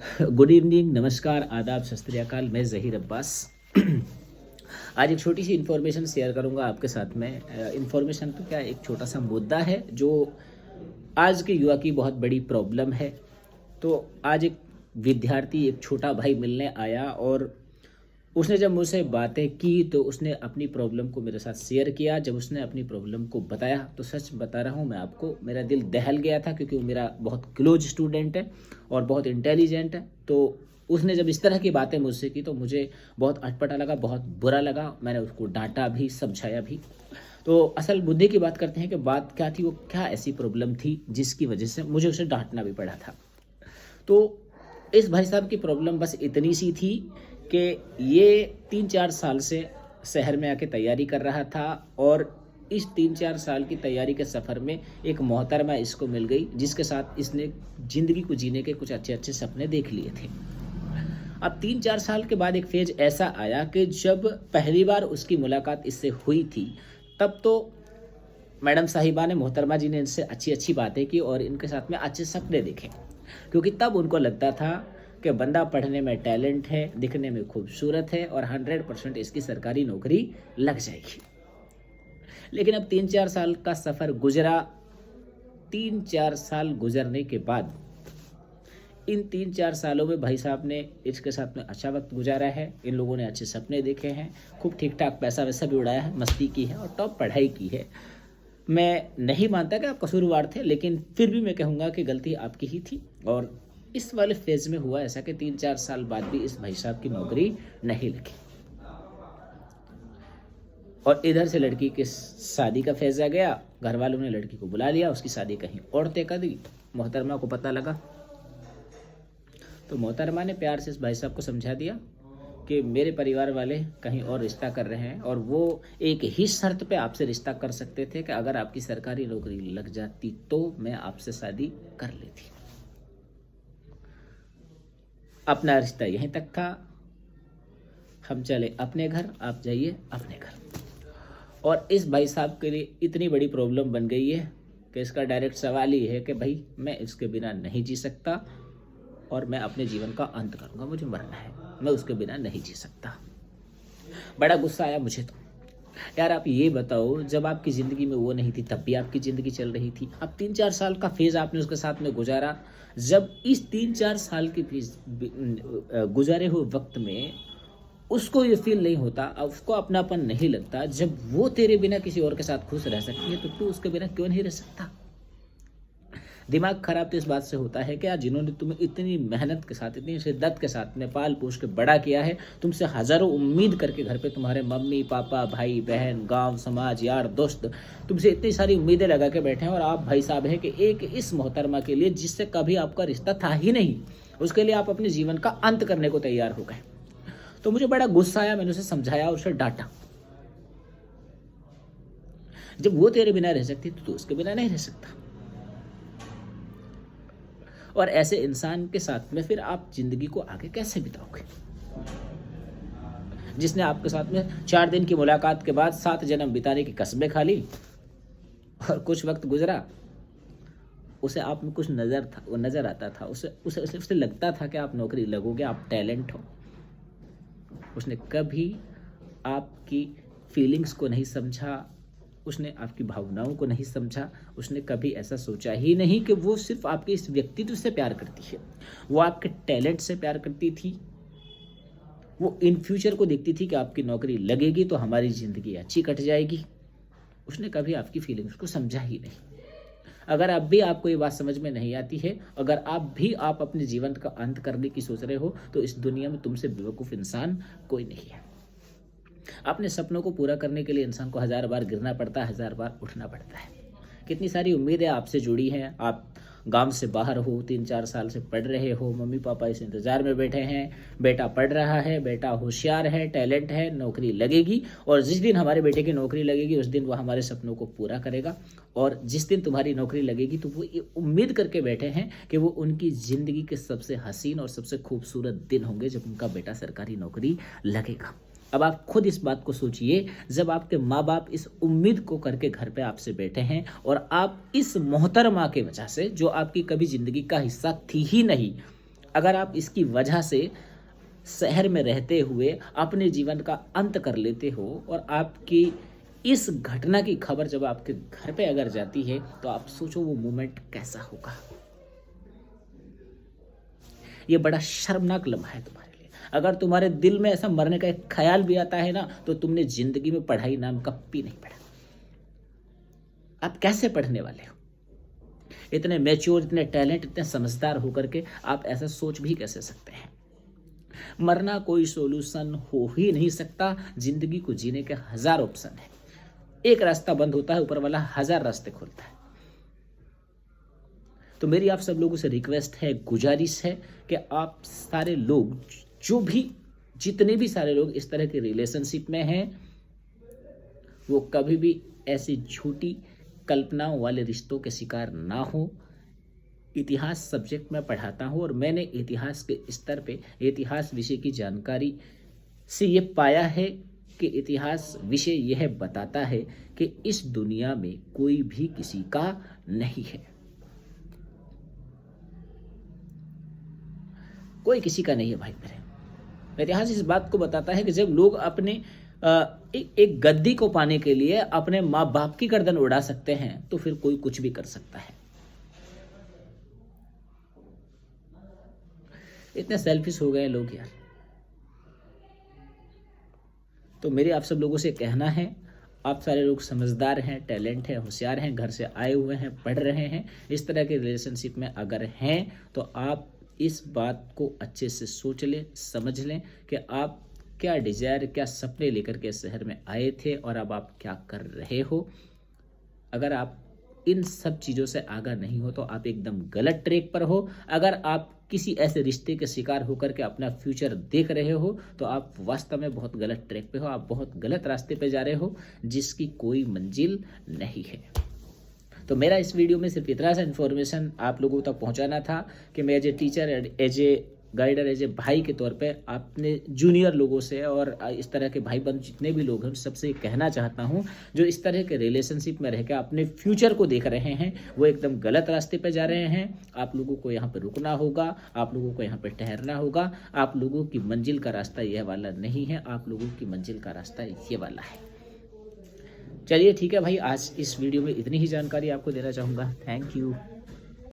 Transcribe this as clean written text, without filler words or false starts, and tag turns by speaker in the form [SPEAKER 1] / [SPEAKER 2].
[SPEAKER 1] Good evening, नमस्कार, आदाब, सत श्री अकाल। मैं ज़हीर अब्बास। आज एक छोटी सी इन्फॉर्मेशन शेयर करूंगा आपके साथ में। इन्फॉर्मेशन तो क्या, एक छोटा सा मुद्दा है जो आज के युवा की बहुत बड़ी प्रॉब्लम है। तो आज एक विद्यार्थी, एक छोटा भाई मिलने आया और उसने जब मुझसे बातें की तो उसने अपनी प्रॉब्लम को मेरे साथ शेयर किया। जब उसने अपनी प्रॉब्लम को बताया तो सच बता रहा हूँ मैं आपको, मेरा दिल दहल गया था, क्योंकि वो मेरा बहुत क्लोज स्टूडेंट है और बहुत इंटेलिजेंट है। तो उसने जब इस तरह की बातें मुझसे की तो मुझे बहुत अटपटा लगा, बहुत बुरा लगा। मैंने उसको डांटा भी, समझाया भी। तो असल मुद्दे की बात करते हैं कि बात क्या थी, वो क्या ऐसी प्रॉब्लम थी जिसकी वजह से मुझे उसे डांटना भी पड़ा था। तो इस भाई साहब की प्रॉब्लम बस इतनी सी थी कि ये 3-4 साल से शहर में आके तैयारी कर रहा था और इस 3-4 साल की तैयारी के सफ़र में एक मोहतरमा इसको मिल गई जिसके साथ इसने ज़िंदगी को जीने के कुछ अच्छे अच्छे सपने देख लिए थे। अब 3-4 साल के बाद एक फेज ऐसा आया कि जब पहली बार उसकी मुलाकात इससे हुई थी, तब तो मैडम साहिबा ने, मोहतरमा जी ने इनसे अच्छी अच्छी बातें की और इनके साथ में अच्छे सपने देखे, क्योंकि तब उनको लगता था कि बंदा पढ़ने में टैलेंट है, दिखने में खूबसूरत है और 100% इसकी सरकारी नौकरी लग जाएगी। लेकिन अब 3-4 साल का सफ़र गुजरा। 3-4 साल गुजरने के बाद इन 3-4 सालों में भाई साहब ने इसके साथ में अच्छा वक्त गुजारा है। इन लोगों ने अच्छे सपने देखे हैं, खूब ठीक ठाक पैसा वैसा भी उड़ाया है, मस्ती की है और टॉप पढ़ाई की है। मैं नहीं मानता कि आप कसूरवार थे, लेकिन फिर भी मैं कहूँगा कि गलती आपकी ही थी। और इस वाले फेज में हुआ ऐसा कि 3-4 साल बाद भी इस भाई साहब की नौकरी नहीं लगी और इधर से लड़की के शादी का फेज आ गया। घर वालों ने लड़की को बुला लिया, उसकी शादी कहीं और तय कर दी। मोहतरमा को पता लगा तो मोहतरमा ने प्यार से इस भाई साहब को समझा दिया कि मेरे परिवार वाले कहीं और रिश्ता कर रहे हैं और वो एक ही शर्त पे आपसे रिश्ता कर सकते थे कि अगर आपकी सरकारी नौकरी लग जाती तो मैं आपसे शादी कर लेती। अपना रिश्ता यहीं तक था। हम चले अपने घर, आप जाइए अपने घर। और इस भाई साहब के लिए इतनी बड़ी प्रॉब्लम बन गई है कि इसका डायरेक्ट सवाल ही है कि भाई मैं इसके बिना नहीं जी सकता और मैं अपने जीवन का अंत करूंगा, मुझे मरना है, मैं उसके बिना नहीं जी सकता। बड़ा गुस्सा आया मुझे तो। यार आप ये बताओ, जब आपकी ज़िंदगी में वो नहीं थी तब भी आपकी ज़िंदगी चल रही थी। अब 3-4 साल का फेज़ आपने उसके साथ में गुजारा। जब इस 3-4 साल के फेज गुजारे हुए वक्त में उसको ये फील नहीं होता, उसको अपनापन नहीं लगता, जब वो तेरे बिना किसी और के साथ खुश रह सकती है तो तू उसके बिना क्यों नहीं रह सकता? दिमाग खराब तो इस बात से होता है कि यार जिन्होंने तुम्हें इतनी मेहनत के साथ, इतनी शिद्दत के साथ में पाल पोस के बड़ा किया है, तुमसे हज़ारों उम्मीद करके घर पे तुम्हारे मम्मी पापा, भाई बहन, गांव समाज, यार दोस्त तुमसे इतनी सारी उम्मीदें लगा के बैठे हैं और आप भाई साहब हैं कि एक इस मोहतरमा के लिए जिससे कभी आपका रिश्ता था ही नहीं, उसके लिए आप अपने जीवन का अंत करने को तैयार हो गए। तो मुझे बड़ा गुस्सा आया, मैंने उसे समझाया और उसे डांटा। जब वो तेरे बिना रह सकती तो तू उसके बिना नहीं रह सकता। और ऐसे इंसान के साथ में फिर आप जिंदगी को आगे कैसे बिताओगे, जिसने आपके साथ में 4 दिन की मुलाकात के बाद 7 जन्म बिताने की कसमें खा ली और कुछ वक्त गुजरा, उसे आप में कुछ नजर आता था, उसे लगता था कि आप नौकरी लगोगे, आप टैलेंट हो। उसने कभी आपकी फीलिंग्स को नहीं समझा, उसने आपकी भावनाओं को नहीं समझा। उसने कभी ऐसा सोचा ही नहीं कि वो सिर्फ आपके इस व्यक्तित्व से प्यार करती है, वो आपके टैलेंट से प्यार करती थी। वो इन फ्यूचर को देखती थी कि आपकी नौकरी लगेगी तो हमारी ज़िंदगी अच्छी कट जाएगी। उसने कभी आपकी फीलिंग्स को समझा ही नहीं। अगर अब भी आपको ये बात समझ में नहीं आती है, अगर आप अपने जीवन का अंत करने की सोच रहे हो, तो इस दुनिया में तुमसे बेवकूफ़ इंसान कोई नहीं है। अपने सपनों को पूरा करने के लिए इंसान को 1000 बार गिरना पड़ता है, 1000 बार उठना पड़ता है। कितनी सारी उम्मीदें आपसे जुड़ी हैं। आप गांव से बाहर हो, 3-4 साल से पढ़ रहे हो, मम्मी पापा इस इंतज़ार में बैठे हैं, बेटा पढ़ रहा है, बेटा होशियार है, टैलेंट है, नौकरी लगेगी और जिस दिन हमारे बेटे की नौकरी लगेगी उस दिन वो हमारे सपनों को पूरा करेगा। और जिस दिन तुम्हारी नौकरी लगेगी तो वो ये उम्मीद करके बैठे हैं कि वो उनकी ज़िंदगी के सबसे हसीन और सबसे खूबसूरत दिन होंगे जब उनका बेटा सरकारी नौकरी लगेगा। अब आप खुद इस बात को सोचिए, जब आपके माँ बाप इस उम्मीद को करके घर पे आपसे बैठे हैं और आप इस मोहतरमा के वजह से, जो आपकी कभी ज़िंदगी का हिस्सा थी ही नहीं, अगर आप इसकी वजह से शहर में रहते हुए अपने जीवन का अंत कर लेते हो और आपकी इस घटना की खबर जब आपके घर पे अगर जाती है तो आप सोचो वो मोमेंट कैसा होगा। ये बड़ा शर्मनाक लम्हा है तुम्हारे लिए। अगर तुम्हारे दिल में ऐसा मरने का एक ख्याल भी आता है ना, तो तुमने जिंदगी में पढ़ाई नाम का भी नहीं पढ़ा। आप कैसे पढ़ने वाले हो? इतने मैच्योर, इतने टैलेंट, इतने समझदार होकर के आप ऐसा सोच भी कैसे सकते हैं? मरना कोई सॉल्यूशन हो ही नहीं सकता। जिंदगी को जीने के 1000 ऑप्शन है। एक रास्ता बंद होता है, ऊपर वाला 1000 रास्ते खोलता है। तो मेरी आप सब लोगों से रिक्वेस्ट है, गुजारिश है कि आप सारे लोग, जितने भी सारे लोग इस तरह के रिलेशनशिप में हैं, वो कभी भी ऐसी झूठी कल्पनाओं वाले रिश्तों के शिकार ना हो। इतिहास सब्जेक्ट में पढ़ाता हूँ और मैंने इतिहास के स्तर पे इतिहास विषय की जानकारी से ये पाया है कि इतिहास विषय यह बताता है कि इस दुनिया में कोई भी किसी का नहीं है। कोई किसी का नहीं है भाई मेरे। इतिहास इस बात को बताता है कि जब लोग अपने एक गद्दी को पाने के लिए अपने माँ बाप की गर्दन उड़ा सकते हैं, तो फिर कोई कुछ भी कर सकता है। इतने सेल्फिश हो गए लोग यार। तो मेरे आप सब लोगों से कहना है, आप सारे लोग समझदार हैं, टैलेंट है, होशियार हैं, घर से आए हुए हैं, पढ़ रहे हैं, इस तरह के रिलेशनशिप में अगर हैं तो आप इस बात को अच्छे से सोच लें, समझ लें कि आप क्या डिजायर, क्या सपने लेकर के शहर में आए थे और अब आप क्या कर रहे हो। अगर आप इन सब चीज़ों से आगाह नहीं हो तो आप एकदम गलत ट्रैक पर हो। अगर आप किसी ऐसे रिश्ते के शिकार होकर के अपना फ्यूचर देख रहे हो तो आप वास्तव में बहुत गलत ट्रैक पे हो। आप बहुत गलत रास्ते पे जा रहे हो जिसकी कोई मंजिल नहीं है। तो मेरा इस वीडियो में सिर्फ इतना सा इन्फॉर्मेशन आप लोगों तक पहुंचाना था कि मैं as a teacher, as a guider, as a भाई के तौर पे अपने जूनियर लोगों से और इस तरह के भाई बंधु जितने भी लोग हैं सबसे कहना चाहता हूं, जो इस तरह के रिलेशनशिप में रहकर अपने फ्यूचर को देख रहे हैं वो एकदम गलत रास्ते पे जा रहे हैं। आप लोगों को यहाँ पे रुकना होगा, आप लोगों को यहाँ पे ठहरना होगा। आप लोगों की मंजिल का रास्ता यह वाला नहीं है, आप लोगों की मंजिल का रास्ता ये वाला है। चलिए ठीक है भाई, आज इस वीडियो में इतनी ही जानकारी आपको देना चाहूँगा। Thank you.